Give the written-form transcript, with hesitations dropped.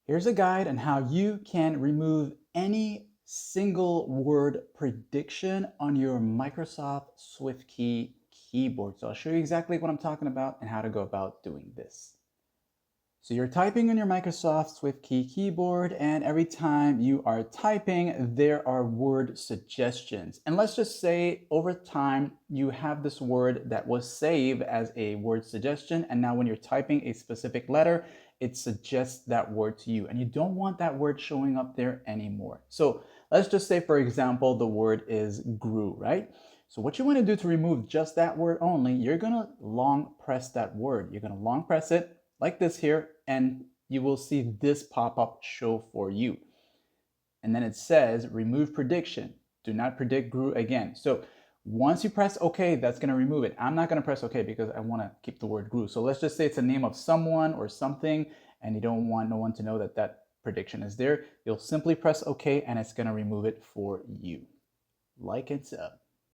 Here's a guide on how you can remove any single word prediction on your Microsoft SwiftKey keyboard. So I'll show you exactly what I'm talking about and how to go about doing this. So you're typing on your Microsoft SwiftKey keyboard, and every time you are typing, there are word suggestions. And let's just say over time, you have this word that was saved as a word suggestion, and now when you're typing a specific letter, it suggests that word to you, and you don't want that word showing up there anymore. So let's just say, for example, the word is grew, right? So what you want to do to remove just that word only, you're going to long press that word. You're going to long press it like this here, and you will see this pop-up show for you. And then it says remove prediction. Do not predict grew again. So once you press OK, that's going to remove it. I'm not going to press OK because I want to keep the word grew. So let's just say it's a name of someone or something, and you don't want no one to know that that prediction is there. You'll simply press OK, and it's going to remove it for you. Like and sub.